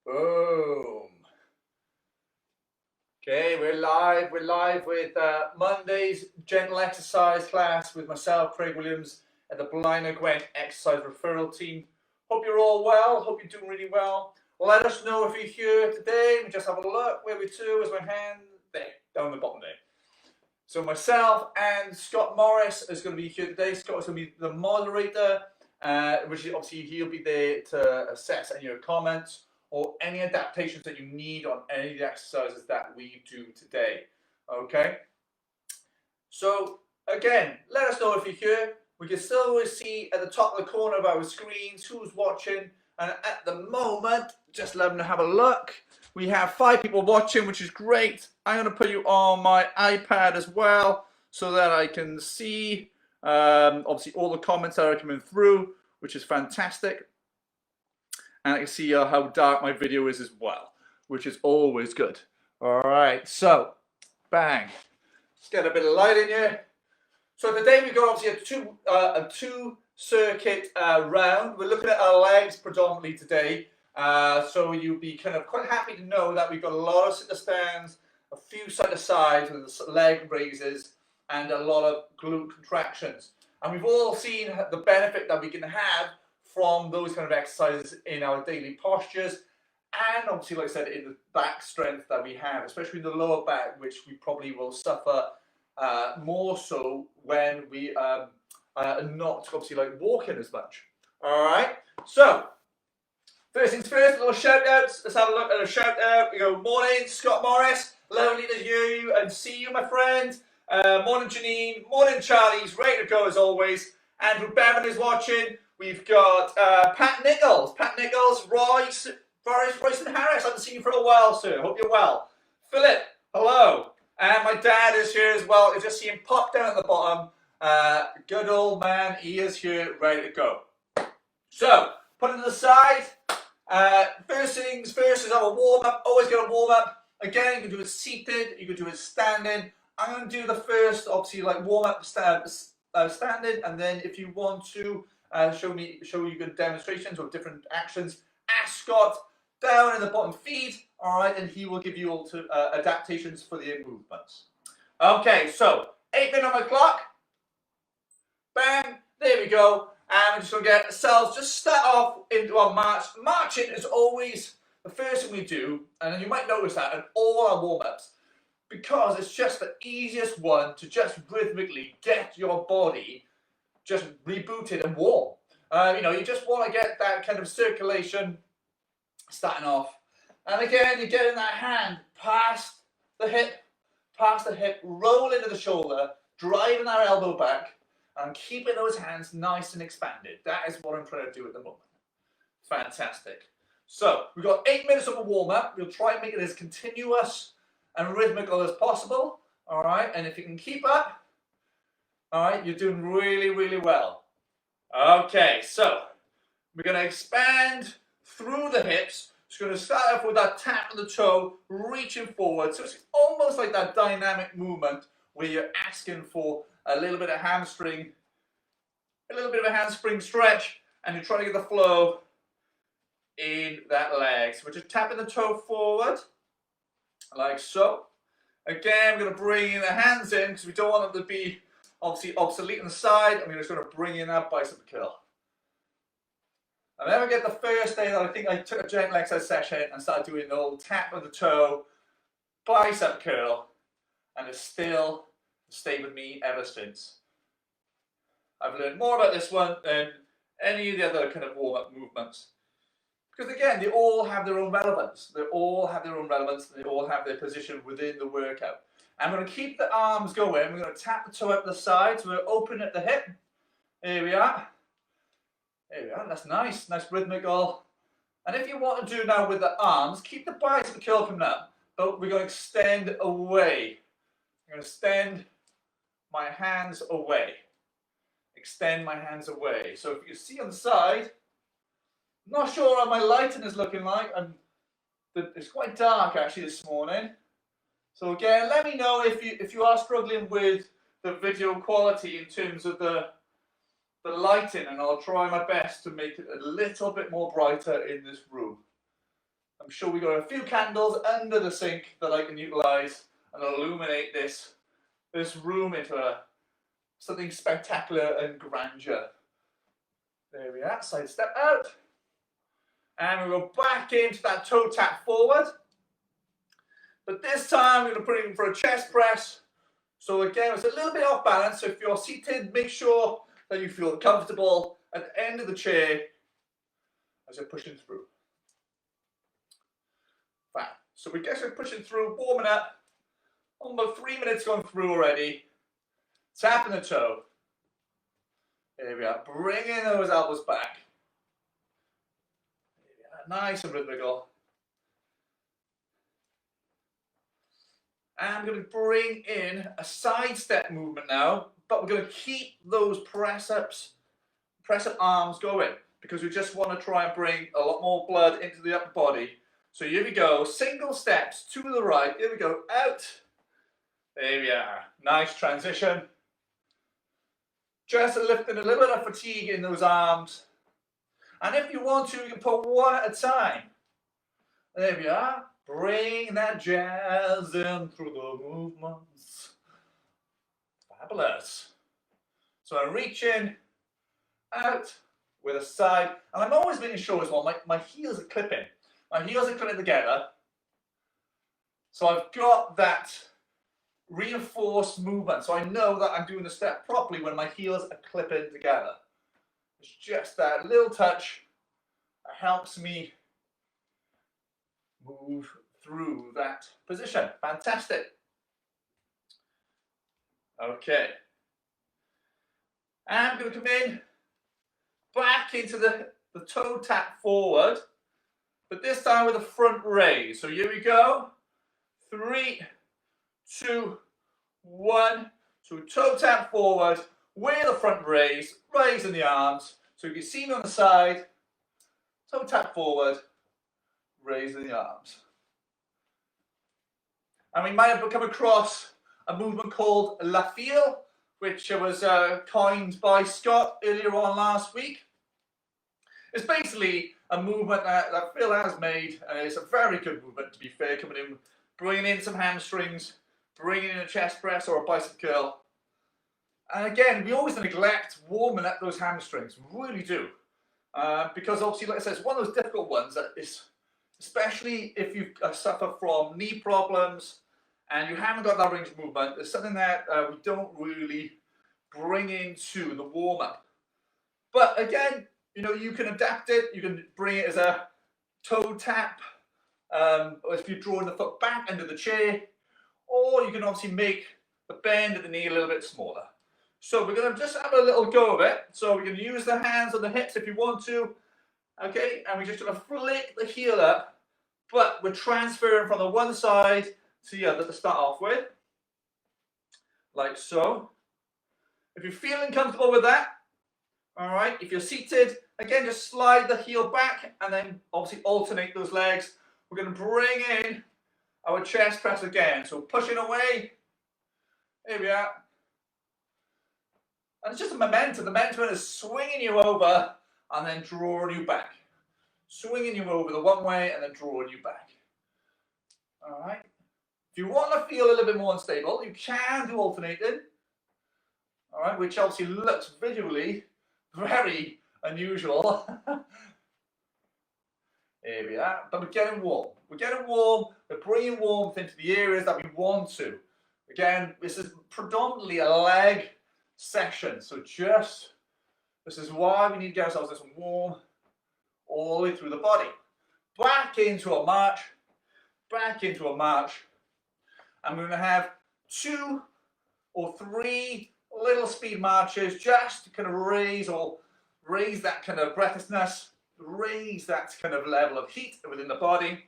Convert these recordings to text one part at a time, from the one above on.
Boom. Okay, we're live. We're live with Monday's gentle exercise class with myself, Craig Williams, and the Blind and Gwent exercise referral team. Hope you're all well. Hope you're doing really well. Let us know if you're here today. We just have a look. Where we to? Is my hand there, down the bottom there. So myself and Scott Morris is going to be here today. Scott is going to be the moderator, which obviously he'll be there to assess any of your comments or any adaptations that you need on any of the exercises that we do today. Okay. So again, let us know if you're here. We can still always see at the top of the corner of our screens who's watching. And at the moment, just let them have a look. We have 5 people watching, which is great. I'm going to put you on my iPad as well so that I can see obviously all the comments that are coming through, which is fantastic. And I can see how dark my video is as well, which is always good. All right, so bang. Let's get a bit of light in here. So today we've got obviously a two circuit round. We're looking at our legs predominantly today. So you'll be kind of quite happy to know that we've got a lot of sit stands, a few side to sides with leg raises, and a lot of glute contractions. And we've all seen the benefit that we can have from those kind of exercises in our daily postures, and obviously, like I said, in the back strength that we have, especially in the lower back, which we probably will suffer more so when we are not obviously like walking as much. All right, so first things first, little shout outs. Let's have a look at a shout out. We go, morning, Scott Morris. Lovely to hear you and see you, my friend. Morning, Janine. Morning, Charlie. He's ready to go as always. Andrew Bevan is watching. We've got Pat Nichols. Pat Nichols, Royce and Harris. I haven't seen you for a while, sir. Hope you're well. Philip, hello. And my dad is here as well. I just see him pop down at the bottom. Good old man. He is here, ready to go. So, put it to the side. First things first is our warm up. Always get a warm up. Again, you can do it seated. You can do it standing. I'm going to do the first, obviously, like warm up standing, and then if you want to show you good demonstrations of different actions, ask Scott down in the bottom feed. All right, and he will give you all adaptations for the movements. Okay, so 8 minutes on my clock. Bang, there we go. And we're just going to get ourselves, just start off into our march. Marching is always the first thing we do, and then you might notice that in all our warm-ups, because it's just the easiest one to just rhythmically get your body just rebooted and warm. You just want to get that kind of circulation starting off. And again, you're getting that hand past the hip, roll into the shoulder, driving that elbow back, and keeping those hands nice and expanded. That is what I'm trying to do at the moment. Fantastic. So we've got 8 minutes of a warm-up. We'll try and make it as continuous and rhythmical as possible. All right, and if you can keep up, all right, you're doing really, really well. Okay, so we're going to expand through the hips. Just going to start off with that tap of the toe, reaching forward. So it's almost like that dynamic movement where you're asking for a little bit of hamstring stretch, and you're trying to get the flow in that leg. So we're just tapping the toe forward, like so. Again, we're going to bring in the hands in because we don't want them to be obviously obsolete on the side, and we're just going to bring in that bicep curl. I never get the first day that I think I took a gentle exercise session and started doing the old tap of the toe, bicep curl, and it's still stayed with me ever since. I've learned more about this one than any of the other kind of warm-up movements. Because again, they all have their own relevance. They all have their position within the workout. I'm going to keep the arms going. We're going to tap the toe up the side. So we're open at the hip. Here we are. There we are. That's nice. Nice rhythmical. And if you want to do now with the arms, keep the bicep curl coming up. But we're going to extend away. I'm going to extend my hands away. Extend my hands away. So if you see on the side, I'm not sure how my lighting is looking like. It's quite dark actually this morning. So again, let me know if you are struggling with the video quality in terms of the lighting, and I'll try my best to make it a little bit more brighter in this room. I'm sure we got a few candles under the sink that I can utilize and illuminate this room into something spectacular and grandeur. There we are, side step out. And we go back into that toe tap forward. But this time we're going to put it in for a chest press. So again, it's a little bit off balance. So if you're seated, make sure that you feel comfortable at the end of the chair as you're pushing through. Fine. So we guess we're pushing through, warming up. Almost 3 minutes gone through already. Tapping the toe. There we are. Bringing those elbows back. There we are. Nice and rhythmical. And I'm going to bring in a side step movement now, but we're going to keep those press-up arms going because we just want to try and bring a lot more blood into the upper body. So here we go, single steps to the right. Here we go, out. There we are. Nice transition. Just lifting a little bit of fatigue in those arms. And if you want to, you can put one at a time. There we are. Bring that jazz in through the movements. Fabulous. So I'm reaching out with a side, and I'm always making sure as well, my heels are clipping. My heels are clipping together. So I've got that reinforced movement. So I know that I'm doing the step properly when my heels are clipping together. It's just that little touch that helps me move through that position. Fantastic. Okay. I'm going to come in back into the toe tap forward, but this time with a front raise. So here we go. 3, 2, 1. So toe tap forward with a front raise, raising the arms. So you can see me on the side, toe tap forward, raising the arms. And we might have come across a movement called La File, which was coined by Scott earlier on last week. It's basically a movement that Phil has made, and it's a very good movement, to be fair, coming in, bringing in some hamstrings, bringing in a chest press or a bicep curl. And again, we always neglect warming up those hamstrings, we really do. Because obviously, like I said, it's one of those difficult ones that is, especially if you suffer from knee problems and you haven't got that range of movement, it's something that we don't really bring into the warm-up. But again, you know, you can adapt it, you can bring it as a toe tap, if you're drawing the foot back under the chair, or you can obviously make the bend of the knee a little bit smaller. So we're going to just have a little go of it. So we can use the hands on the hips if you want to, okay, and we're just going to flick the heel up, but we're transferring from the one side to the other to start off with, like so. If you're feeling comfortable with that, all right, if you're seated, again, just slide the heel back and then obviously alternate those legs. We're going to bring in our chest press again. So pushing away, here we are. And it's just a momentum. The momentum is swinging you over and then drawing you back. Swinging you over the one way and then drawing you back. All right. If you want to feel a little bit more unstable, you can do alternating. All right, which obviously looks visually very unusual. Here we are. But we're getting warm. We're getting warm. We're bringing warmth into the areas that we want to. Again, this is predominantly a leg section. So this is why we need to get ourselves this warm all the way through the body. Back into a march. Back into a march. And we're going to have 2 or 3 little speed marches just to kind of raise that kind of breathlessness, raise that kind of level of heat within the body.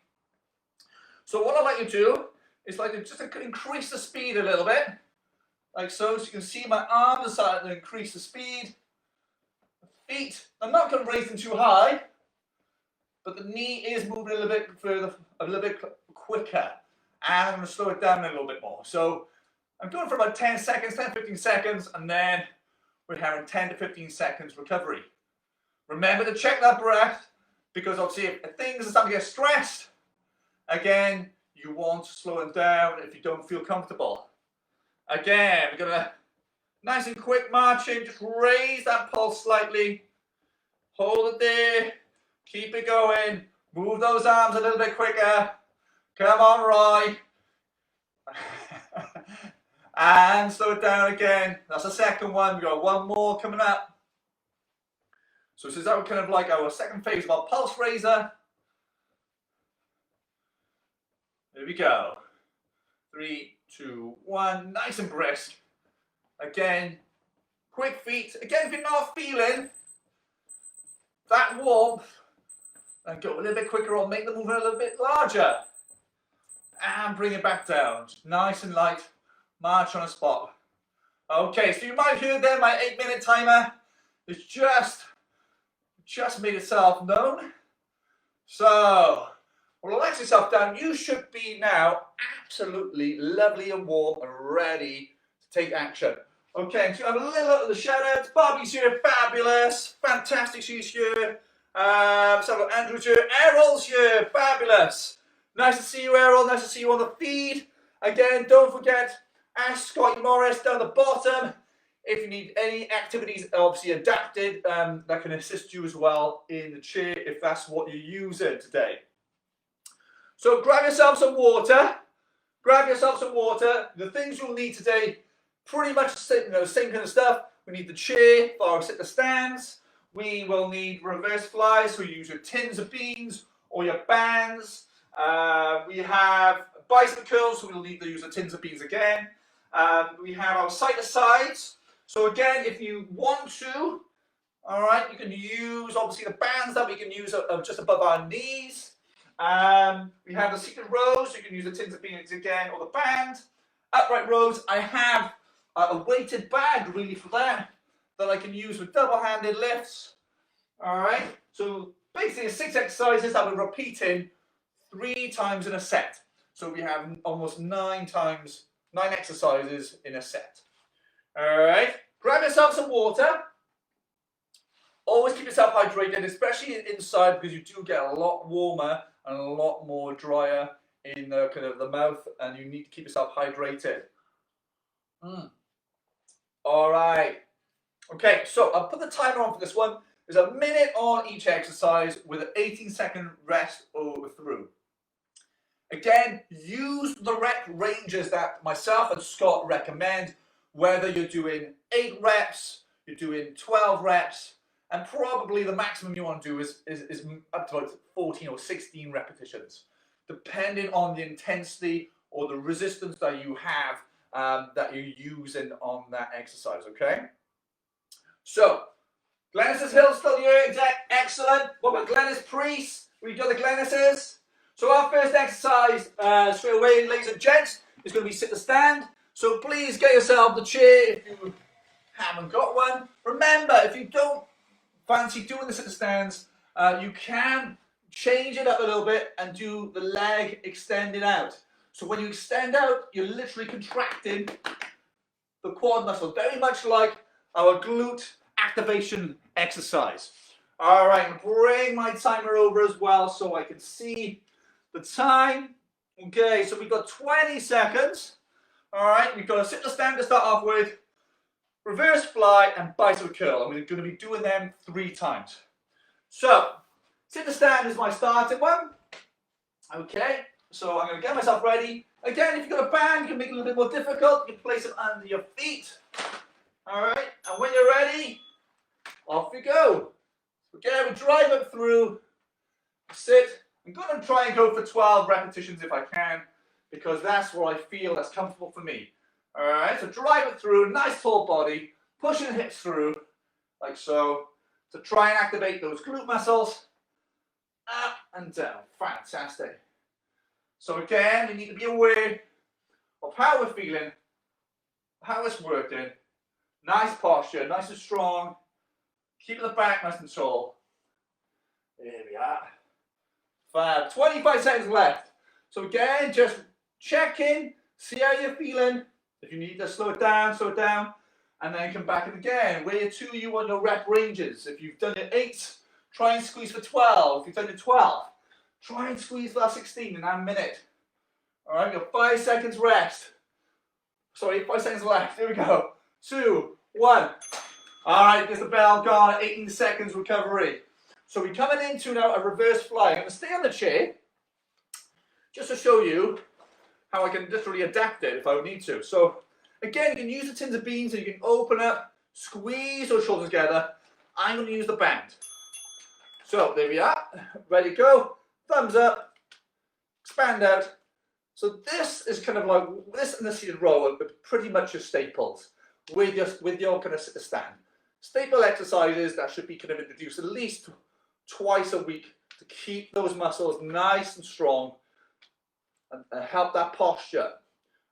So what I'd like you to do is like to just increase the speed a little bit, like so. So you can see my arms are starting to increase the speed. The feet, I'm not going to raise them too high, but the knee is moving a little bit further, a little bit quicker. And I'm going to slow it down a little bit more. So I'm going for about 10 seconds, 10, 15 seconds, and then we're having 10 to 15 seconds recovery. Remember to check that breath, because obviously if things are starting to get stressed, Again, you want to slow it down if you don't feel comfortable. Again, we're gonna nice and quick marching, just raise that pulse slightly. Hold it there, keep it going. Move those arms a little bit quicker. Come on, Roy. And slow it down again. That's the second one. We've got one more coming up. So this is our kind of like our second phase of our pulse raiser. There we go. 3, 2, 1. Nice and brisk. Again, quick feet. Again, if you're not feeling that warmth, then go a little bit quicker or make the movement a little bit larger. And bring it back down. Nice and light. March on a spot. Okay, so you might hear there my 8-minute timer is just made itself known. So, relax yourself down. You should be now absolutely lovely and warm and ready to take action. Okay, so I have a little of the shout outs. Bobby's here, fabulous. Fantastic, she's here. So Andrew's here, Errol's here, fabulous. Nice to see you, Errol. Nice to see you on the feed. Again, don't forget, ask Scotty Morris down the bottom if you need any activities, obviously adapted, that can assist you as well in the chair if that's what you're using today. So grab yourself some water. Grab yourself some water. The things you'll need today, pretty much the same kind of stuff. We need the chair for our sit to stands. We will need reverse flies, so you use your tins of beans or your bands. We have bicycle curls, so we'll need to use the tins of beans again. We have our side to sides. So again, if you want to, all right, you can use obviously the bands that we can use just above our knees. We have the seated rows, so you can use the tins of beans again or the band. Upright rows, I have a weighted bag really for that I can use with double-handed lifts. All right, so basically 6 exercises that we're repeating 3 times in a set. So we have almost 9 exercises in a set. All right, grab yourself some water. Always keep yourself hydrated, especially inside, because you do get a lot warmer and a lot more drier in the kind of the mouth, and you need to keep yourself hydrated. All right. Okay, so I'll put the timer on for this one. There's a minute on each exercise with an 18-second rest over through. Again, use the rep ranges that myself and Scott recommend, whether you're doing 8 reps, you're doing 12 reps, and probably the maximum you want to do is up to about 14 or 16 repetitions, depending on the intensity or the resistance that you have that you're using on that exercise, okay? So, Glennis's Hill still here, excellent. What about Glennis Priest? We got the Glennis's. So our first exercise straight away, ladies and gents, is going to be sit to stand. So please get yourself the chair if you haven't got one. Remember, if you don't fancy doing the sit to stands, you can change it up a little bit and do the leg extended out. So when you extend out, you're literally contracting the quad muscle, very much like our glute activation exercise. All right, bring my timer over as well so I can see the time. Okay, so we've got 20 seconds. All right, we've got a sit to stand to start off with, reverse fly and bicycle curl, and we're going to be doing them 3 times. So, sit to stand is my starting one. Okay, so I'm going to get myself ready. Again, if you've got a band, you can make it a little bit more difficult. You can place it under your feet. All right, and when you're ready, off you go. Okay, we drive it through, sit. I'm going to try and go for 12 repetitions if I can, because that's what I feel that's comfortable for me. All right, so drive it through, nice tall body, pushing the hips through, like so, to try and activate those glute muscles, up and down, fantastic. So again, we need to be aware of how we're feeling, how it's working, nice posture, nice and strong, keep the back nice and tall. There we are. Fab. 25 seconds left. So again, just check in, see how you're feeling. If you need to slow it down, and then come back in again. Where to you on your rep ranges. If you've done your 8, try and squeeze for 12. If you've done your 12, Try and squeeze for that 16 in that minute. All right, we've got 5 seconds rest. Sorry, 5 seconds left. Here we go. 2, 1. All right, there's the bell gone. 18 seconds recovery. So we're coming into now a reverse fly. I'm going to stay on the chair just to show you how I can literally adapt it if I need to. So again, you can use the tins of beans and you can open up, squeeze those shoulders together. I'm going to use the band. So there we are. Ready to go. Thumbs up. Expand out. So this is kind of like, this and the seated row are pretty much your staples with your kind of stand. Staple exercises that should be kind of introduced at least twice a week to keep those muscles nice and strong and help that posture.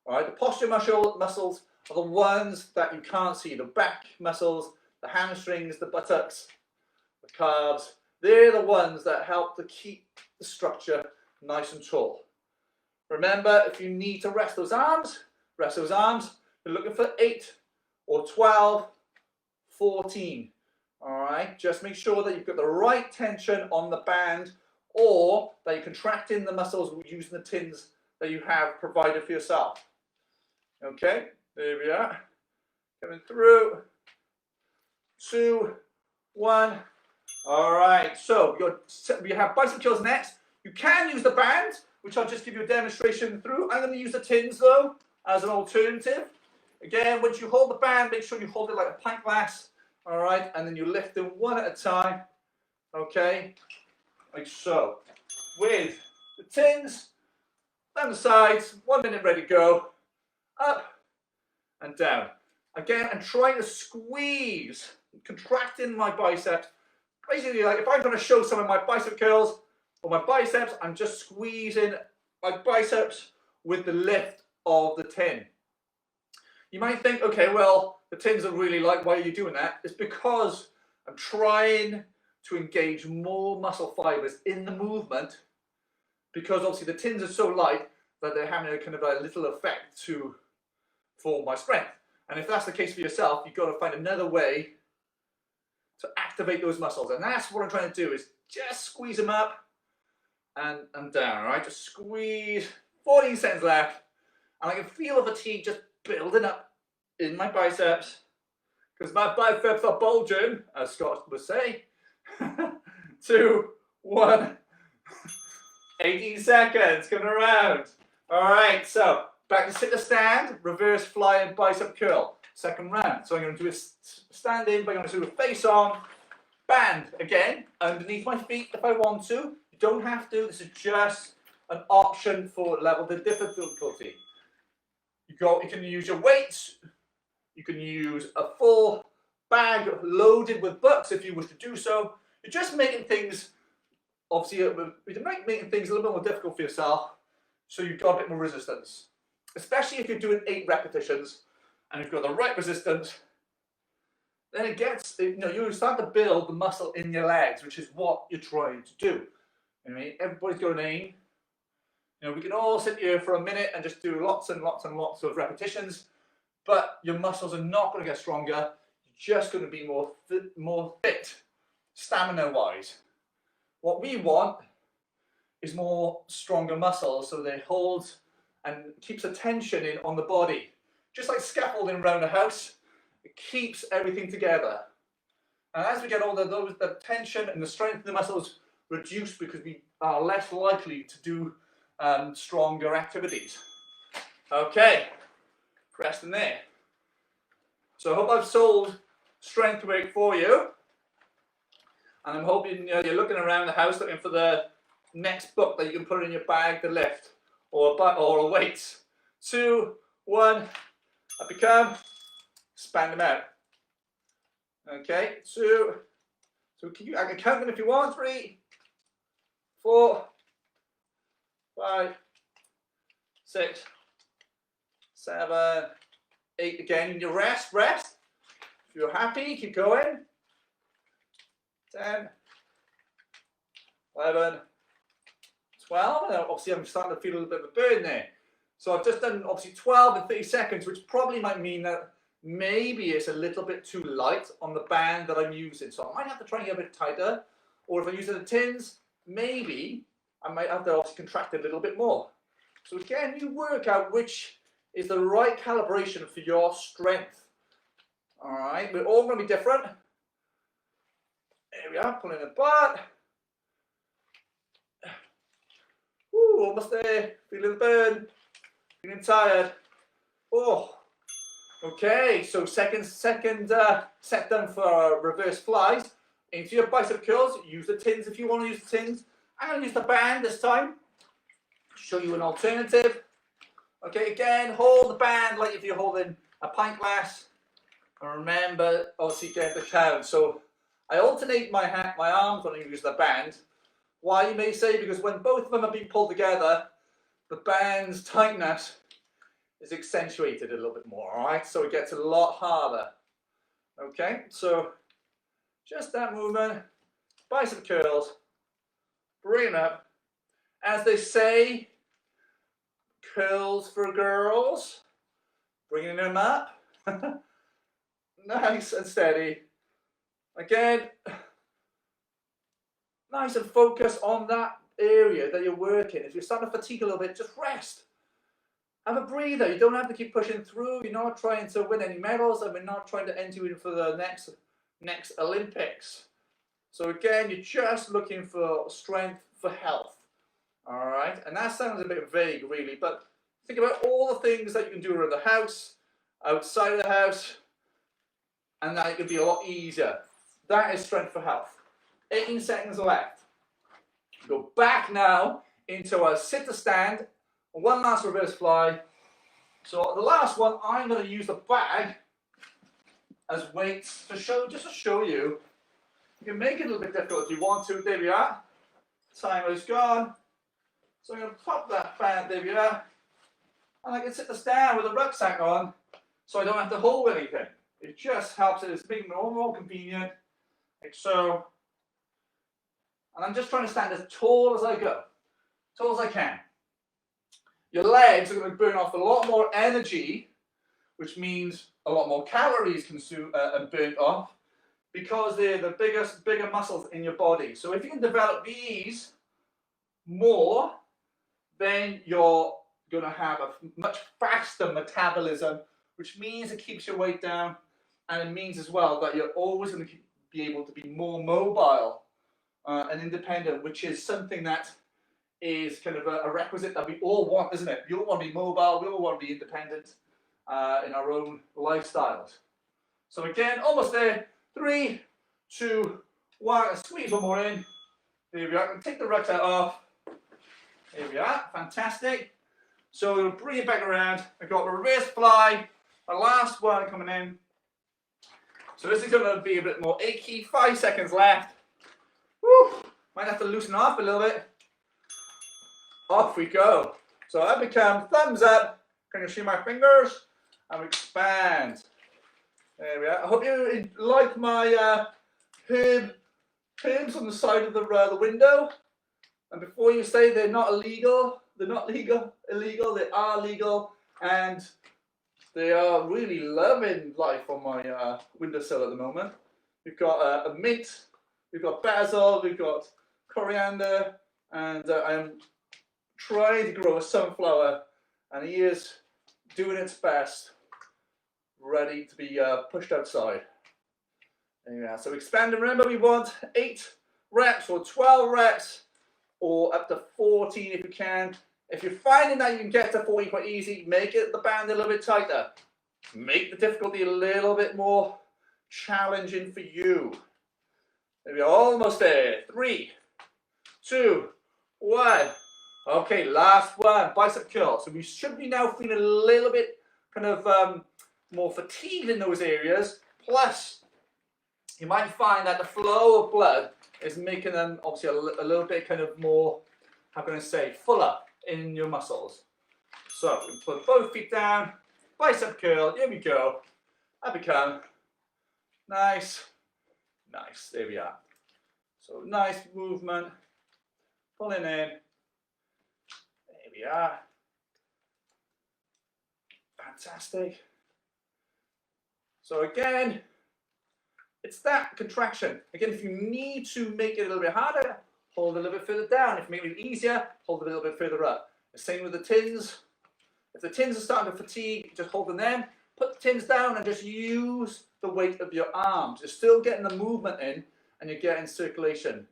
All right, the posture muscles are the ones that you can't see. The back muscles, the hamstrings, the buttocks, the calves, they're the ones that help to keep the structure nice and tall. Remember, if you need to rest those arms, rest those arms. You're looking for 8 or 12, 14. All right, just make sure that you've got the right tension on the band or that you're contracting the muscles using the tins that you have provided for yourself. Okay, there we are. Coming through. 2, 1. All right, so we have bicep curls next. You can use the band, which I'll just give you a demonstration through. I'm going to use the tins though as an alternative. Again, once you hold the band, make sure you hold it like a pint glass. All right, and then you lift them one at a time. Okay, like so. With the tins, down the sides, 1 minute ready to go. Up and down. Again, I'm trying to squeeze, contracting my biceps. Basically, like if I'm going to show some of my bicep curls or my biceps, I'm just squeezing my biceps with the lift of the tin. You might think, okay, well, the tins are really light. Why are you doing that? It's because I'm trying to engage more muscle fibers in the movement, because obviously the tins are so light that they're having a kind of a little effect to form my strength. And if that's the case for yourself, you've got to find another way to activate those muscles. And that's what I'm trying to do, is just squeeze them up and down, all right? Just squeeze. 14 seconds left. And I can feel the fatigue just building up in my biceps, because my biceps are bulging, as Scott would say. 2, 1. 18 seconds, coming around. All right, so back to sit to stand, reverse fly and bicep curl. Second round. So I'm going to do a stand in, but I'm going to do a face on, band again, underneath my feet if I want to. You don't have to, this is just an option for level the difficulty. You can use your weights, you can use a full bag loaded with books if you wish to do so. You're just making things, obviously, you're making things a little bit more difficult for yourself, so you've got a bit more resistance. Especially if you're doing 8 repetitions and you've got the right resistance, then it gets, you start to build the muscle in your legs, which is what you're trying to do. I mean, everybody's got an aim. We can all sit here for a minute and just do lots and lots and lots of repetitions, but your muscles are not going to get stronger. You're just going to be more fit, stamina-wise. What we want is more stronger muscles, so they hold and keeps the tension in on the body. Just like scaffolding around a house, it keeps everything together. And as we get older, the tension and the strength of the muscles reduce, because we are less likely to do stronger activities. Okay, rest in there. So I hope I've sold strength work for you, and I'm hoping you're looking around the house looking for the next book that you can put in your bag to lift, or a weight. 2, 1, up you come, span them out. Okay, 2, so I can count them if you want. 3, 4, 5, 6, 7, 8. Again, and you rest. If you're happy, keep going. 10, 11, 12. And obviously, I'm starting to feel a little bit of a burn there. So I've just done obviously 12 and 30 seconds, which probably might mean that maybe it's a little bit too light on the band that I'm using. So I might have to try and get a bit tighter. Or if I'm using the tins, maybe I might have to also contract it a little bit more. So again, you work out which is the right calibration for your strength. All right, we're all going to be different. There we are, pulling the butt. Ooh, almost there. Feeling the burn. Feeling tired. Oh, okay. So second set done for reverse flies. Into your bicep curls. Use the tins if you want to use the tins. I'm going to use the band this time. Show you an alternative. Okay, again, hold the band like if you're holding a pint glass. And remember, obviously, get the count. So I alternate my arms when I use the band. Why, you may say, because when both of them are being pulled together, the band's tightness is accentuated a little bit more, all right? So it gets a lot harder. Okay, so just that movement, bicep curls, bring it up. As they say, curls for girls, bringing them up. Nice and steady. Again, nice and focus on that area that you're working. If you're starting to fatigue a little bit, just rest. Have a breather. You don't have to keep pushing through. You're not trying to win any medals, and we're not trying to enter you in for the next Olympics. So again, you're just looking for strength for health. All right, and that sounds a bit vague, really, but think about all the things that you can do around the house, outside of the house, and that it can be a lot easier. That is strength for health. 18 seconds left. Go back now into a sit to stand. One last reverse fly. So the last one, I'm going to use the bag as weights to show, just to show you. You can make it a little bit difficult if you want to. There we are. Timer is gone. So I'm going to pop that band, there we are. And I can sit the stand with a rucksack on, so I don't have to hold anything. It just helps it. It's making it more convenient, like so. And I'm just trying to stand as tall as I go, tall as I can. Your legs are going to burn off a lot more energy, which means a lot more calories consumed and burnt off, because they're the bigger muscles in your body. So if you can develop these more, then you're going to have a much faster metabolism, which means it keeps your weight down, and it means as well that you're always going to be able to be more mobile and independent, which is something that is kind of a requisite that we all want, isn't it? We all want to be mobile, we all want to be independent in our own lifestyles. So again, almost there. 3, 2, 1, squeeze one more in. There we are. I'm going to take the rucksack off. Here we are, fantastic. So we'll bring it back around. I've got the reverse fly, the last one coming in. So this is going to be a bit more achy. 5 seconds left. Woo! Might have to loosen off a little bit. Off we go. So I become thumbs up. Can you see my fingers? And we expand. There we are. I hope you like my herbs on the side of the window. And before you say they're not illegal, they're not illegal, they are legal, and they are really loving life on my windowsill at the moment. We've got a mint, we've got basil, we've got coriander, and I'm trying to grow a sunflower, and he is doing its best, ready to be pushed outside. Yeah, so expand, and remember we want 8 reps or 12 reps, or up to 14 if you can. If you're finding that you can get to 14 quite easy, make the band a little bit tighter. Make the difficulty a little bit more challenging for you. There we are, almost there. 3, 2, 1. Okay, last one, bicep curl. So we should be now feeling a little bit kind of more fatigued in those areas. Plus, you might find that the flow of blood is making them obviously a little bit kind of more, how can I say, fuller in your muscles. So we put both feet down, bicep curl, here we go. Up we come. Nice, nice, there we are. So nice movement, pulling in. There we are. Fantastic. So again, it's that contraction. Again, if you need to make it a little bit harder, hold it a little bit further down. If you make it easier, hold it a little bit further up. The same with the tins. If the tins are starting to fatigue, just hold them. Put the tins down and just use the weight of your arms. You're still getting the movement in and you're getting circulation.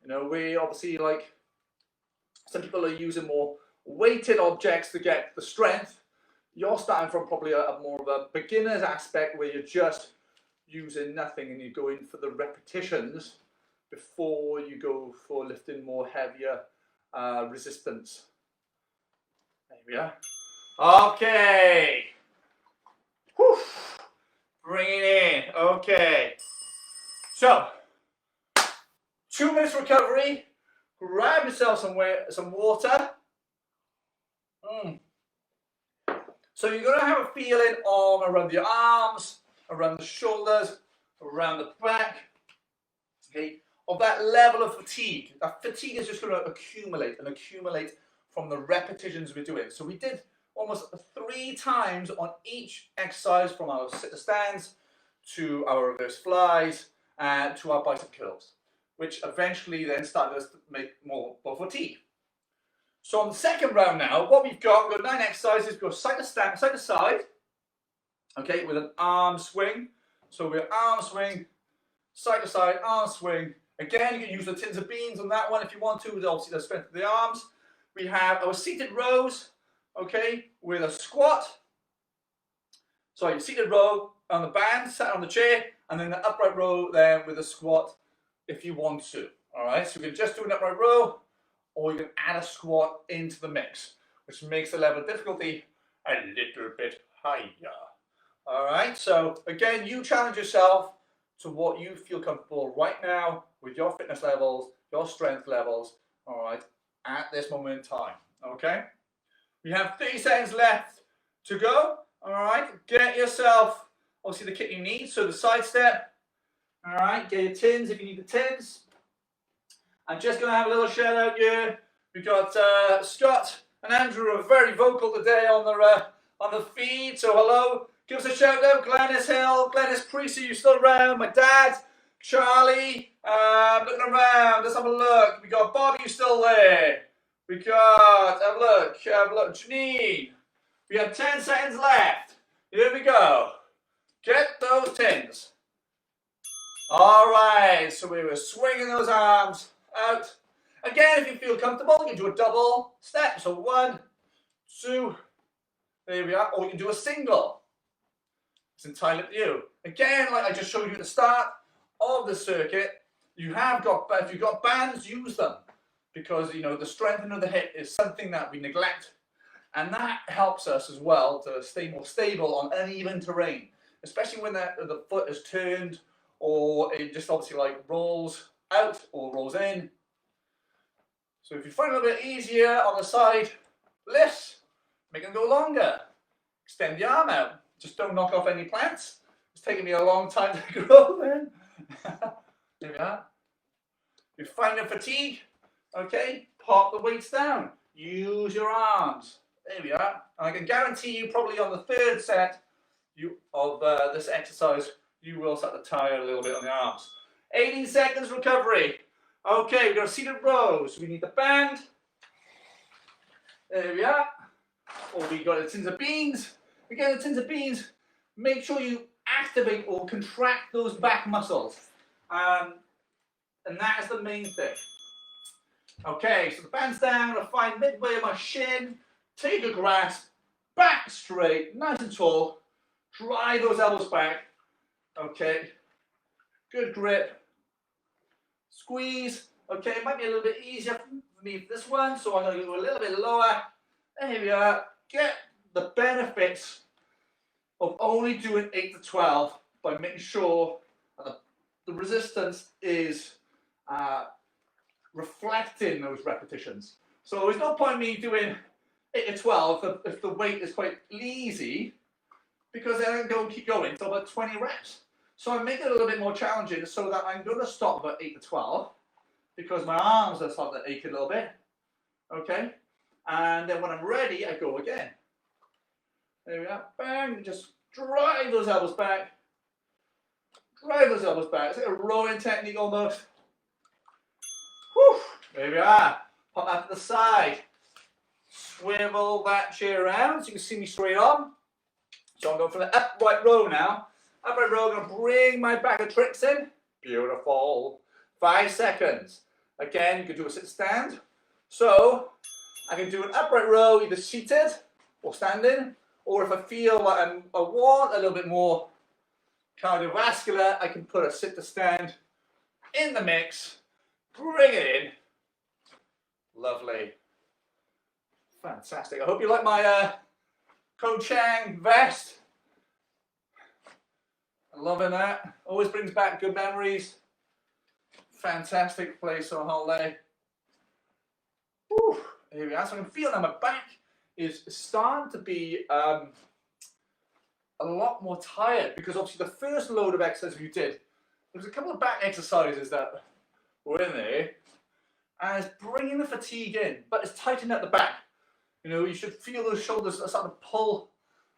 You know, we obviously like, some people are using more weighted objects to get the strength. You're starting from probably a more of a beginner's aspect where you're just using nothing and you're going for the repetitions before you go for lifting more heavier resistance. There we are. Okay. Whew. Bring it in. Okay. So, 2 minutes recovery. Grab yourself some water. So you're going to have a feeling around your arms, around the shoulders, around the back, okay, of that level of fatigue. That fatigue is just going to accumulate and accumulate from the repetitions we're doing. So we did almost 3 times on each exercise, from our sit to stands to our reverse flies and to our bicep curls, which eventually then started us to make more fatigue. So on the second round now, what we've got 9 exercises, go side to side, okay, with an arm swing. So we're arm swing, side to side, arm swing. Again, you can use the tins of beans on that one if you want to, with obviously the strength of the arms. We have our seated rows, okay, with a squat. So your seated row on the band, sat on the chair, and then the upright row then with a squat if you want to. All right, so you can just do an upright row, or you can add a squat into the mix, which makes the level of difficulty a little bit higher. All right, so again, you challenge yourself to what you feel comfortable right now with your fitness levels, your strength levels, all right, at this moment in time, okay? We have 30 seconds left to go, all right? Get yourself, obviously, the kit you need, so the side step, all right? Get your tins if you need the tins. I'm just going to have a little shout out here. We've got Scott and Andrew are very vocal today on the feed, so hello. Give us a shout out, Glenys Hill, Glenys Priest, are you still around? My dad, Charlie, looking around, let's have a look. We got Bobby, still there. We got, have a look, Janine. We have 10 seconds left. Here we go. Get those tins. All right, so we were swinging those arms out. Again, if you feel comfortable, you can do a double step. So 1, 2, there we are. Or you can do a single. It's entirely up to you. Again, like I just showed you at the start of the circuit, if you've got bands, use them. Because, you know, the strengthening of the hip is something that we neglect. And that helps us as well to stay more stable on uneven terrain. Especially when the foot is turned, or it just obviously like rolls out or rolls in. So if you find it a little bit easier on the side lifts, make them go longer. Extend the arm out. Just don't knock off any plants. It's taken me a long time to grow then. There we are. If you're finding fatigue, okay, pop the weights down. Use your arms. There we are. And I can guarantee you probably on the 3rd set of this exercise, you will start to tire a little bit on the arms. 18 seconds recovery. Okay, we've got seated rows. We need the band. There we are. Or we got the tins of beans. Again, the tins of beans, make sure you activate or contract those back muscles. And that is the main thing. Okay, so the band's down. I'm going to find midway of my shin. Take a grasp. Back straight, nice and tall. Drive those elbows back. Okay, good grip. Squeeze. Okay, it might be a little bit easier for me for this one, so I'm going to go a little bit lower. There we are. Get the benefits of only doing 8 to 12 by making sure that the resistance is reflecting those repetitions. So there's no point me doing 8 to 12 if the weight is quite easy, because then I can keep going until about 20 reps. So I make it a little bit more challenging so that I'm going to stop about 8 to 12 because my arms are starting to ache a little bit. Okay? And then when I'm ready, I go again. There we are. Bang. Just drive those elbows back. Drive those elbows back. It's like a rowing technique almost. Whew. There we are. Pop that to the side. Swivel that chair around so you can see me straight on. So I'm going for the upright row now. Upright row, I'm going to bring my bag of tricks in. Beautiful. 5 seconds. Again, you can do a sit stand. So I can do an upright row either seated or standing, or if I feel like I want a little bit more cardiovascular, I can put a sit to stand in the mix, bring it in. Lovely. Fantastic. I hope you like my Ko Chang vest. I'm loving that. Always brings back good memories. Fantastic place on holiday. Whew. Here we are. So I can feel now my back is starting to be a lot more tired, because obviously the first load of exercises you did, there was a couple of back exercises that were in there, and it's bringing the fatigue in, but it's tightening at the back. You know, you should feel those shoulders starting to pull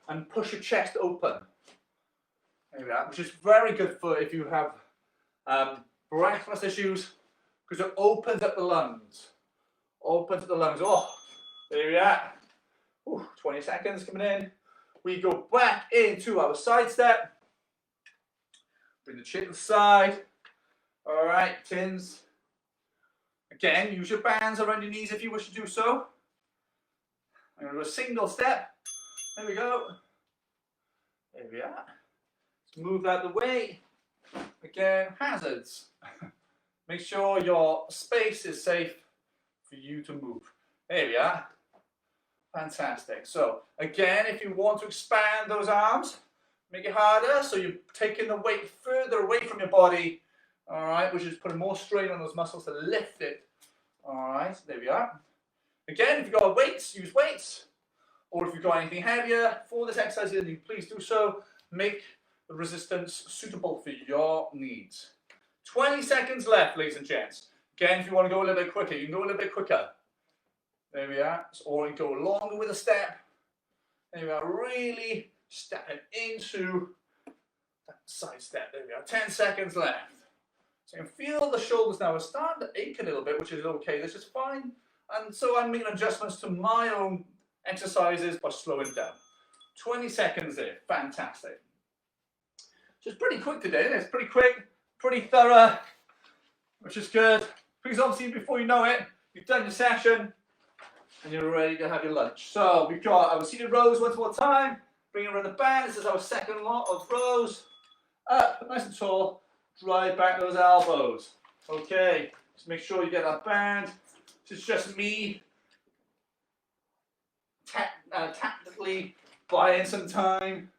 and push your chest open. There we are, which is very good for if you have breathless issues, because it opens up the lungs. Opens up the lungs. Oh, there we are. Ooh, 20 seconds coming in. We go back into our side step. Bring the chin to the side. All right, tins. Again, use your bands around your knees if you wish to do so. I'm going to do a single step. There we go. There we are. Let's move out the way. Again, hazards. Make sure your space is safe for you to move. There we are. Fantastic. So again, if you want to expand those arms, make it harder, so you're taking the weight further away from your body, all right, which is putting more strain on those muscles to lift it. All right, there we are. Again, if you've got weights, use weights, or if you've got anything heavier for this exercise, then please do so. Make the resistance suitable for your needs. 20 seconds left, ladies and gents. Again, if you want to go a little bit quicker, you can go a little bit quicker. There we are. Or you go longer with a step. There we are. Really stepping into that side step. There we are. 10 seconds left. So you can feel the shoulders now are starting to ache a little bit, which is okay. This is fine. And so I'm making adjustments to my own exercises by slowing down. 20 seconds there. Fantastic. So it's pretty quick today, isn't it? It's pretty quick, pretty thorough, which is good. Because obviously before you know it, you've done your session and you're ready to have your lunch. So we've got our seated rows once more time. Bring it around the band. This is our second lot of rows. Up, nice and tall. Drive back those elbows. Okay, just make sure you get that band. This is just me tactically buying some time.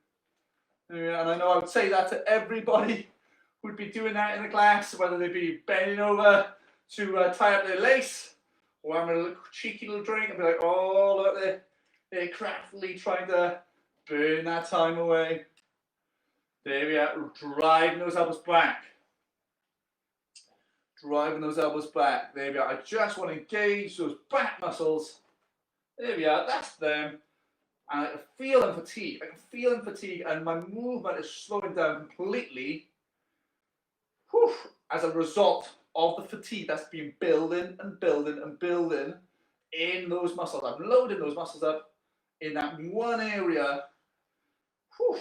And I know I would say that to everybody who'd be doing that in the class, whether they be bending over to tie up their lace, or having a little cheeky little drink and be like, oh, look, they're craftily trying to burn that time away. There we are, driving those elbows back. Driving those elbows back. There we are. I just want to engage those back muscles. There we are, that's them. And I can feel them fatigue. I can feel them fatigue, and my movement is slowing down completely. Whew, as a result of the fatigue that's been building and building and building in those muscles. I'm loading those muscles up in that one area. Whew.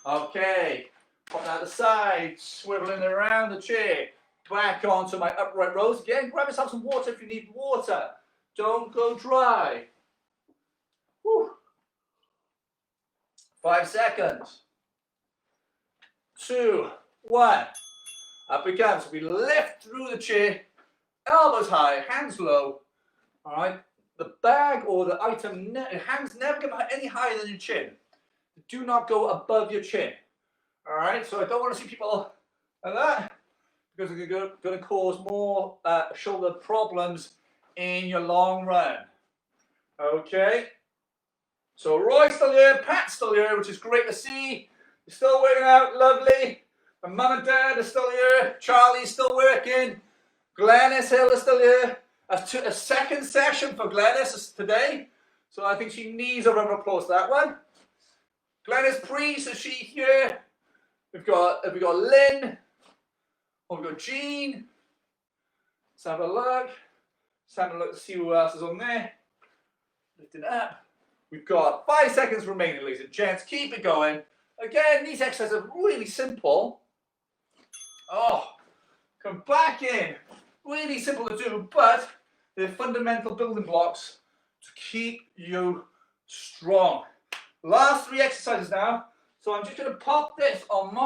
Okay, pop that aside, swiveling around the chair. Back onto my upright rows. Again, grab yourself some water if you need water. Don't go dry. Whew. 5 seconds. 2, 1. Up it comes. We lift through the chair, elbows high, hands low. All right. The bag or the item, hands never get any higher than your chin. Do not go above your chin. All right. So I don't want to see people like that, because it's going to cause more shoulder problems in your long run. Okay. So Roy's still here, Pat's still here, which is great to see. You're still working out, lovely. My mum and dad are still here. Charlie's still working. Glenys Hill is still here. A second session for Glenys today. So I think she needs a round of applause for that one. Glenys Priest, is she here? We've got Lynn. We've got Jean. Let's have a look. Let's have a look to see who else is on there. Lift it up. We've got 5 seconds remaining, ladies and gents. Keep it going. Again, these exercises are really simple. Oh, come back in. Really simple to do, but they're fundamental building blocks to keep you strong. Last 3 exercises now. So I'm just going to pop this on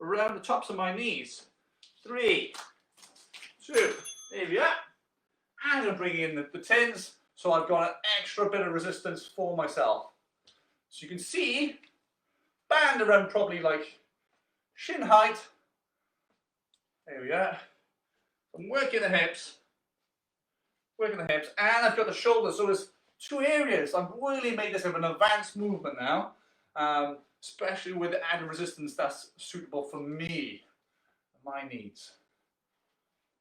around the tops of my knees. 3, 2, there we are. I'm going to bring in the tins, so I've got an extra bit of resistance for myself. So you can see, band around probably like shin height. There we are. I'm working the hips, and I've got the shoulders. So there's 2 areas. I've really made this of an advanced movement now, especially with the added resistance that's suitable for me, my needs.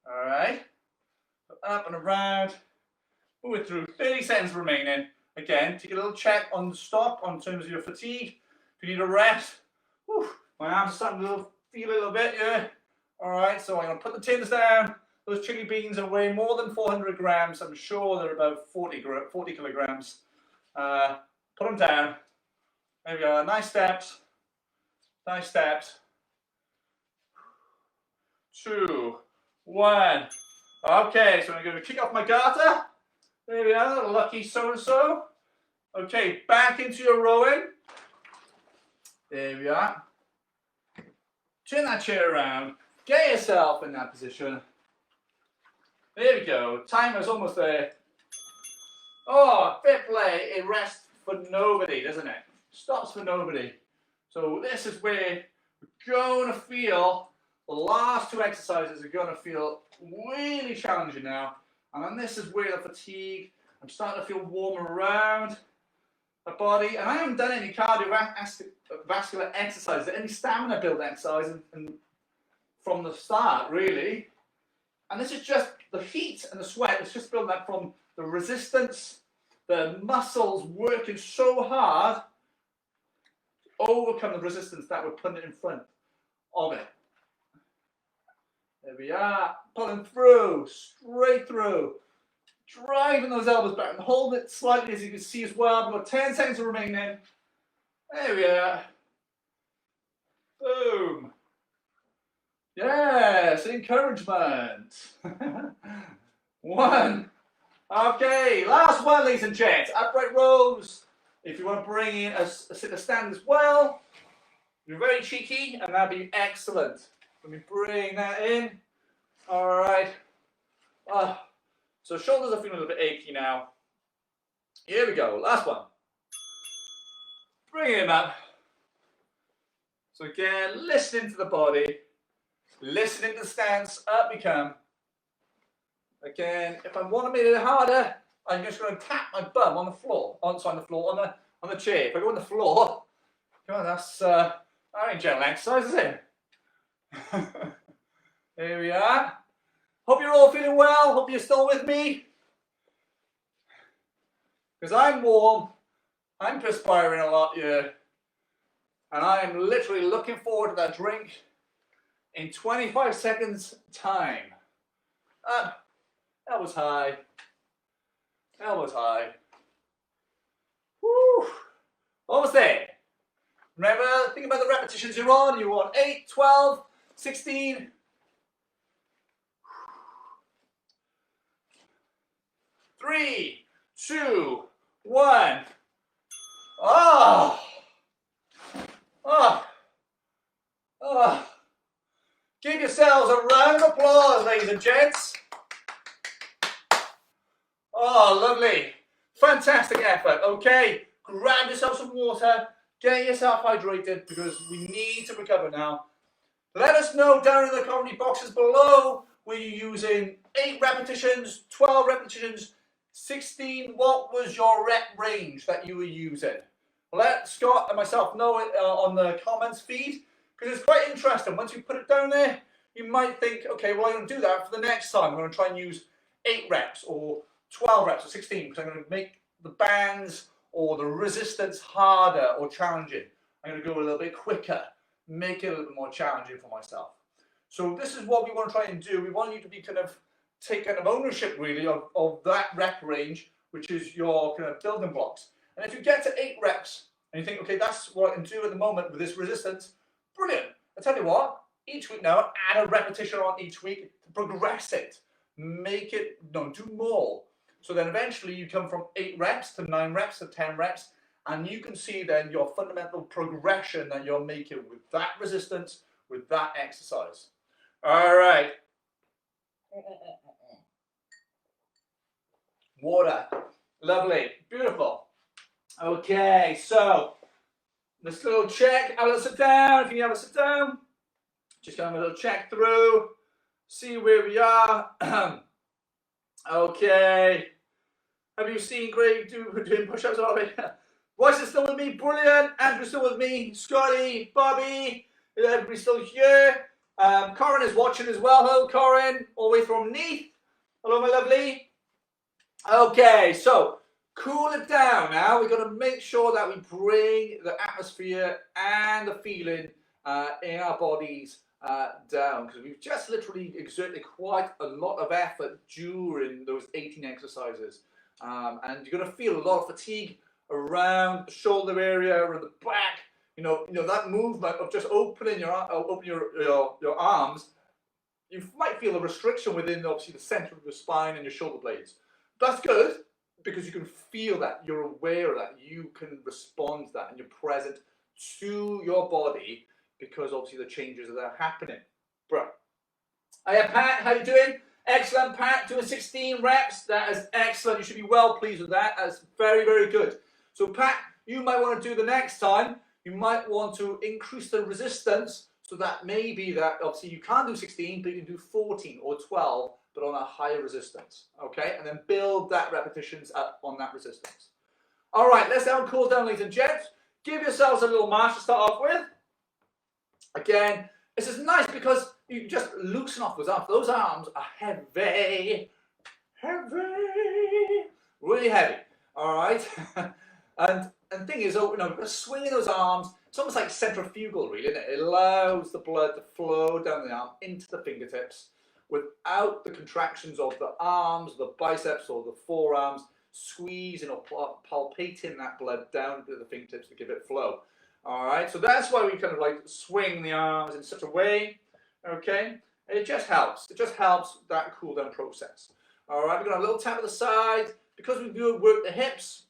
All right, so up and around, move it through. 30 seconds remaining. Again, take a little check on the stop on terms of your fatigue. If you need a rest, whew, my arms are starting to feel a little bit, yeah. All right, so I'm going to put the tins down. Those chili beans are weighing more than 400 grams. I'm sure they're about 40 kilograms. Put them down. There we go. Nice steps. Nice steps. 2, 1. Okay, so I'm going to kick off my garter. There we are. Lucky so-and-so. Okay, back into your rowing. There we are. Turn that chair around. Get yourself in that position. There we go. Timer's almost there. Oh, fair play. It rests for nobody, doesn't it? Stops for nobody. So this is where we're going to feel, the last 2 exercises are going to feel really challenging now. And then this is where the fatigue, I'm starting to feel warm around the body. And I haven't done any cardiovascular exercises, any stamina building exercise from the start, really. And this is just the heat and the sweat. It's just building up from the resistance, the muscles working so hard to overcome the resistance that we're putting in front of it. There we are, pulling through, straight through, driving those elbows back and hold it slightly, as you can see as well. We've got 10 seconds remaining. There we are. Boom. Yes, encouragement. 1. Okay, last one, ladies and gents. Upright rows. If you want to bring in a sit to stand as well, you're very cheeky, and that'd be excellent. Let me bring that in. All right. So shoulders are feeling a little bit achy now. Here we go. Last one. Bring him up. So again, listening to the body. Listening to the stance, up we come. Again, if I want to make it harder, I'm just going to tap my bum on the floor, on the chair. If I go on the floor, God, that ain't gentle exercise, is it? There we are. Hope you're all feeling well. Hope you're still with me. Because I'm warm, I'm perspiring a lot here, and I'm literally looking forward to that drink in 25 seconds time. Elbows high. Elbows high. Woo! Almost there. Remember, think about the repetitions you're on. You're on 8, 12, 16. 3, 2, 1. Oh! Oh! Oh! Give yourselves a round of applause, ladies and gents. Oh, lovely. Fantastic effort. Okay, grab yourself some water. Get yourself hydrated because we need to recover now. Let us know down in the comment boxes below, were you using 8 repetitions, 12 repetitions, 16? What was your rep range that you were using? Let Scott and myself know it on the comments feed, because it's quite interesting. Once you put it down there, you might think, okay, well, I'm going to do that for the next time. I'm going to try and use 8 reps or 12 reps or 16, because I'm going to make the bands or the resistance harder or challenging. I'm going to go a little bit quicker, make it a little bit more challenging for myself. So this is what we want to try and do. We want you to be kind of take kind of ownership really of that rep range, which is your kind of building blocks. And if you get to 8 reps and you think, okay, that's what I can do at the moment with this resistance, brilliant. I tell you what, each week now, add a repetition on each week to progress it. Make it, do more. So then eventually you come from 8 reps to 9 reps to 10 reps, and you can see then your fundamental progression that you're making with that resistance, with that exercise. All right. Water. Lovely. Beautiful. Okay, so this little check. Have a little sit down. If you have a sit down, just have a little check through. See where we are. Okay. Have you seen Greg doing push-ups already? Royce is still with me. Brilliant. Andrew's still with me. Scotty, Bobby. Everybody's still here. Corin is watching as well. Hello, Corin. All the way from Neath. Hello, my lovely. Okay, so cool it down now. We've got to make sure that we bring the atmosphere and the feeling in our bodies down, because we've just literally exerted quite a lot of effort during those 18 exercises. And you're going to feel a lot of fatigue around the shoulder area, around the back. You know that movement of just opening your arms. You might feel a restriction within, obviously, the center of your spine and your shoulder blades. That's good, because you can feel that, you're aware of that, you can respond to that, and you're present to your body because obviously the changes that are happening. Bro. Hiya, Pat, how you doing? Excellent, Pat, doing 16 reps. That is excellent. You should be well pleased with that. That's very, very good. So, Pat, you might want to do the next time, you might want to increase the resistance, so that maybe that, obviously, you can't do 16, but you can do 14 or 12, but on a higher resistance, okay? And then build that repetitions up on that resistance. All right, let's have a cool down, ladies and gents. Give yourselves a little march to start off with. Again, this is nice because you just loosen off those arms. Those arms are heavy, really heavy, all right? and the thing is, swinging those arms, it's almost like centrifugal, really, isn't it? It allows the blood to flow down the arm into the fingertips without the contractions of the arms, the biceps, or the forearms squeezing or palpating that blood down to the fingertips to give it flow. All right, so that's why we kind of like swing the arms in such a way, okay? And it just helps. It just helps that cool down process. All right, we're gonna have a little tap at the side. Because we do work the hips,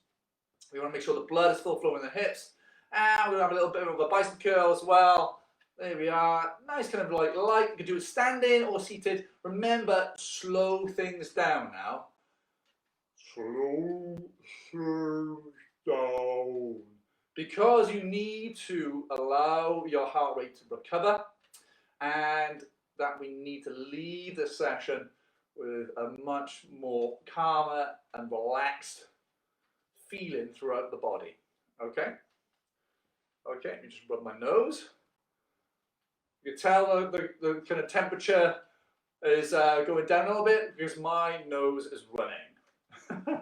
we want to make sure the blood is still flowing in the hips. And we're gonna have a little bit of a bicep curl as well. There we are. Nice kind of like light. You can do it standing or seated. Remember, slow things down now. Slow things down. Because you need to allow your heart rate to recover, and that we need to leave the session with a much more calmer and relaxed feeling throughout the body. Okay? Okay, let me just rub my nose. You can tell the kind of temperature is going down a little bit because my nose is running.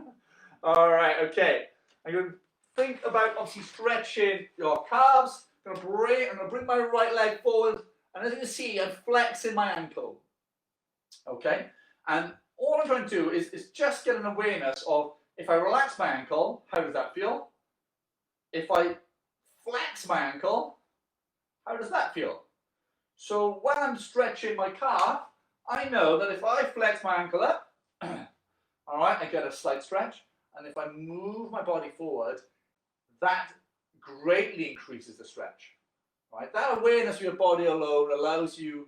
All right, okay. I'm going to think about obviously stretching your calves. I'm going to bring my right leg forward, and as you can see, I'm flexing my ankle. Okay, and all I'm trying to do is just get an awareness of, if I relax my ankle, how does that feel? If I flex my ankle, how does that feel? So when I'm stretching my calf, I know that if I flex my ankle up, all right, I get a slight stretch. And if I move my body forward, that greatly increases the stretch. Right? That awareness of your body alone allows you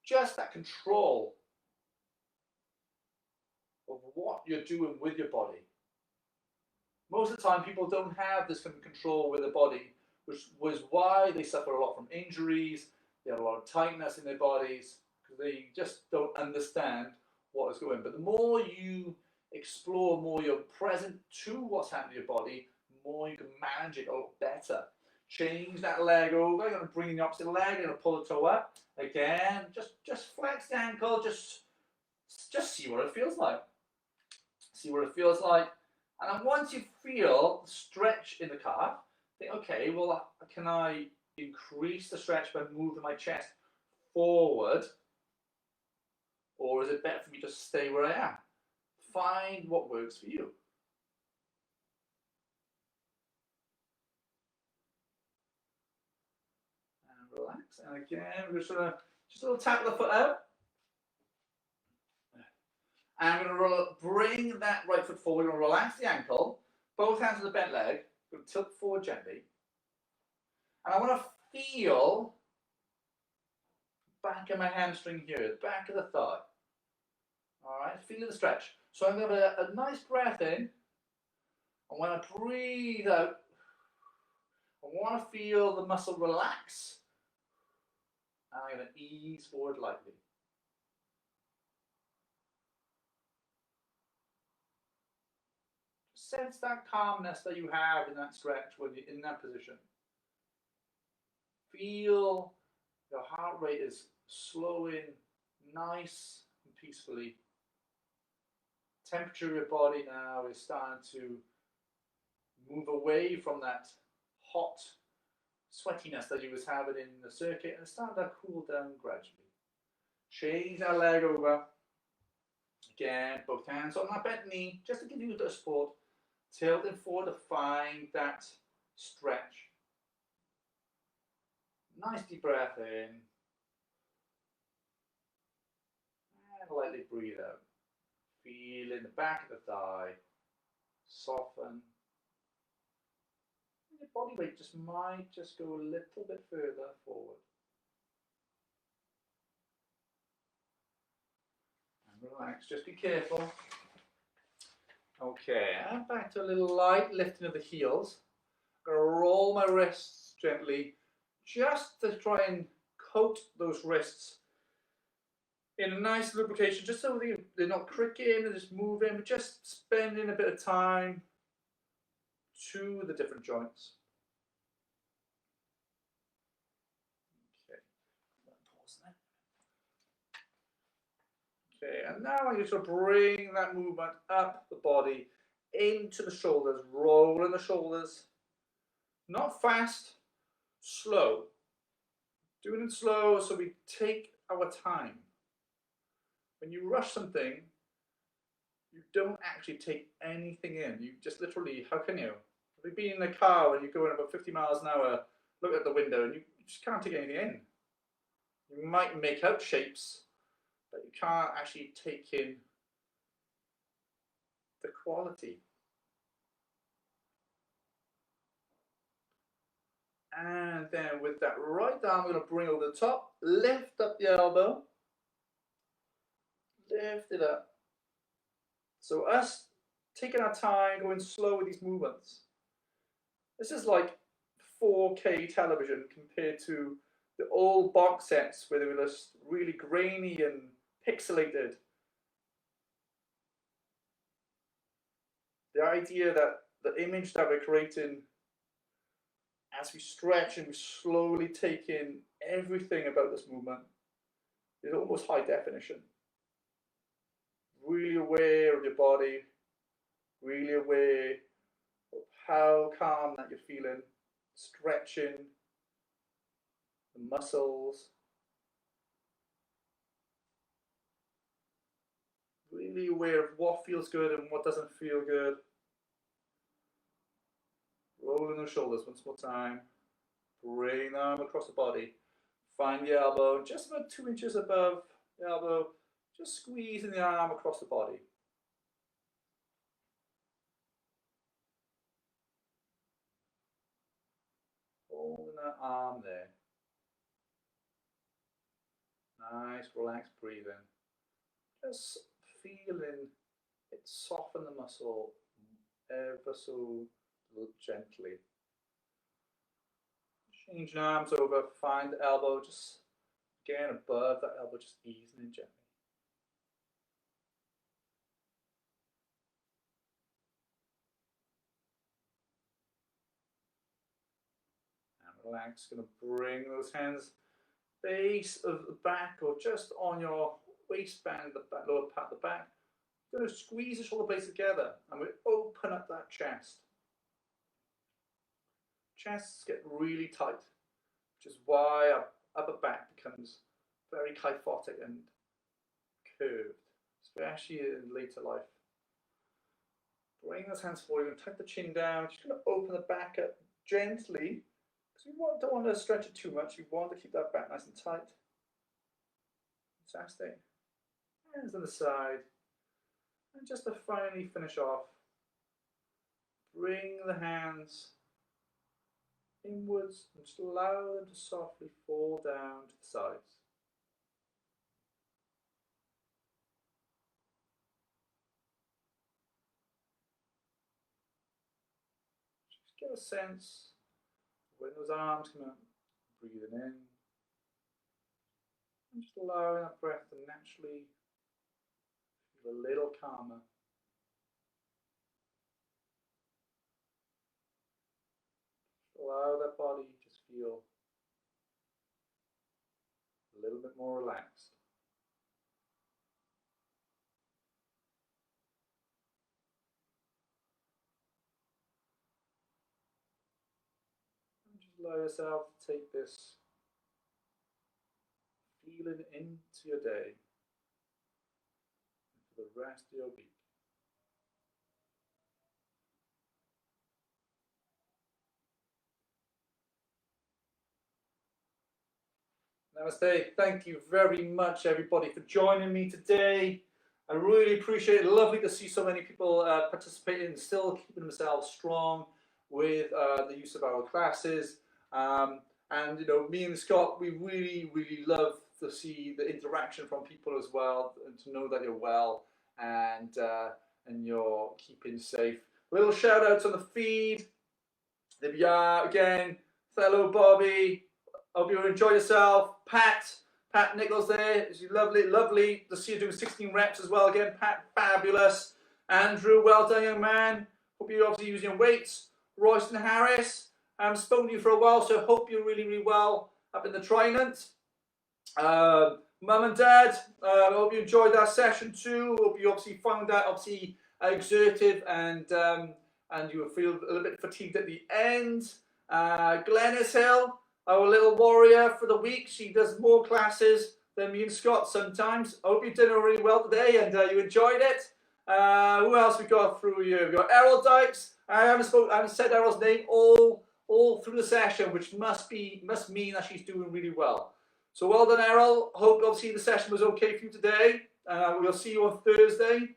just that control of what you're doing with your body. Most of the time, people don't have this kind of control with their body, which was why they suffer a lot from injuries. They have a lot of tightness in their bodies because they just don't understand what is going on. But the more you explore, more you're present to what's happening to your body, more you can manage it a lot better. Change that leg over. You're going to bring the opposite leg. You're going to pull the toe up again. Just flex the ankle. Just see what it feels like. See what it feels like. And then once you feel the stretch in the calf, think, okay, well, can I increase the stretch by moving my chest forward? Or is it better for me to just stay where I am? Find what works for you. And relax. And again, we're just gonna just a little tap of the foot out. And I'm going to bring that right foot forward. We're going to relax the ankle. Both hands on the bent leg. We're going to tilt forward gently. And I want to feel back of my hamstring here, back of the thigh. All right, feel the stretch. So I'm going to have a nice breath in. And when I breathe out, I want to feel the muscle relax. And I'm going to ease forward lightly. Sense that calmness that you have in that stretch when you're in that position. Feel your heart rate is slowing nice and peacefully. Temperature of your body now is starting to move away from that hot sweatiness that you was having in the circuit and start to cool down gradually. Change that leg over. Again, both hands on that bent knee, just to give you a bit of support. Tilting forward to find that stretch. Nice deep breath in. And lightly breathe out. Feel in the back of the thigh. Soften. And your body weight might just go a little bit further forward. And relax, just be careful. Okay, and back to a little light lifting of the heels. I'm going to roll my wrists gently just to try and coat those wrists in a nice lubrication, just so they're not cricking and just moving, but just spending a bit of time to the different joints. Okay, pause there. Okay, and now I just sort of bring that movement up the body into the shoulders, rolling the shoulders. Not fast, slow. Doing it slow so we take our time. When you rush something, you don't actually take anything in. You just literally, how can you? Have you been in a car when you're going about 50 miles an hour, look at the window and you just can't take anything in. You might make out shapes, but you can't actually take in the quality. And then with that right arm, we're going to bring over the top, lift up the elbow, lift it up. So us taking our time, going slow with these movements. This is like 4K television compared to the old box sets where they were just really grainy and pixelated. The idea that the image that we're creating as we stretch and we slowly take in everything about this movement is almost high definition. Really aware of your body, really aware of how calm that you're feeling, stretching the muscles, really aware of what feels good and what doesn't feel good. Rolling the shoulders once more time. Bring the arm across the body. Find the elbow just about 2 inches above the elbow. Just squeezing the arm across the body. Holding that arm there. Nice, relaxed breathing. Just feeling it soften the muscle ever so gently. Change the arms over, find the elbow, just again above that elbow, just easing in gently. And relax, going to bring those hands base of the back or just on your waistband, the back, lower part of the back. You're going to squeeze the shoulder blades together and we open up that chest. Chests get really tight, which is why our upper back becomes very kyphotic and curved, especially in later life. Bring those hands forward, you're going to tuck the chin down, just going to open the back up gently, because we don't want to stretch it too much, we want to keep that back nice and tight. Fantastic. Hands on the side, and just to finally finish off, bring the hands inwards and just allow them to softly fall down to the sides. Just get a sense when those arms come up, breathing in, and just allowing that breath to naturally feel a little calmer. Allow that body to just feel a little bit more relaxed. And just allow yourself to take this feeling into your day and for the rest of your week. Namaste. Thank you very much, everybody, for joining me today. I really appreciate it. Lovely to see so many people participating and still keeping themselves strong with the use of our classes. And you know, me and Scott, we really love to see the interaction from people as well, and to know that you're well and you're keeping safe. Little shout outs on the feed. There we are again. Hello, Bobby. Hope you enjoy yourself. Pat Nichols there. It's lovely to see you doing 16 reps as well again. Pat, fabulous. Andrew, well done, young man. Hope you're obviously using your weights. Royston Harris, I haven't spoken to you for a while, so I hope you're really well up in the Trident. Mum and Dad, I hope you enjoyed that session too. Hope you obviously found that exertive and you feel a little bit fatigued at the end. Glenys Hill, our little warrior for the week. She does more classes than me and Scott sometimes. I hope you did really well today and you enjoyed it. Who else we got through here? We've got Errol Dykes. I haven't said Errol's name all through the session, which must mean that she's doing really well. So well done, Errol. Hope obviously the session was okay for you today. We'll see you on Thursday.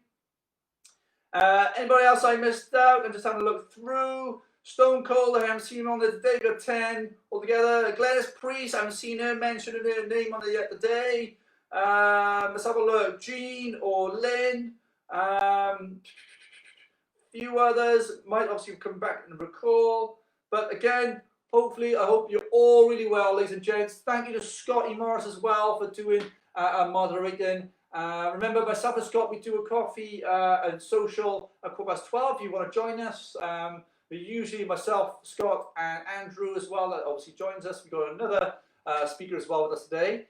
Anybody else I missed out? I'm just having a look through. Stone Cold, I haven't seen her on the day. Got 10 altogether. Glenys Priest, I haven't seen her mentioning her name on the yet today. Let's have a look. Jean or Lynn. Few others might obviously come back and recall. But again, hopefully, I hope you're all really well, ladies and gents. Thank you to Scotty Morris as well for doing moderating. Remember, myself and Scott, we do a coffee and social at 12:15 if you want to join us. Usually myself, Scott, and Andrew as well, that obviously joins us. We've got another speaker as well with us today.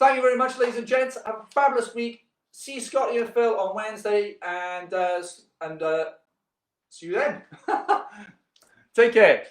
Thank you very much, ladies and gents. Have a fabulous week. See Scotty and Phil on Wednesday, and see you then. Take care.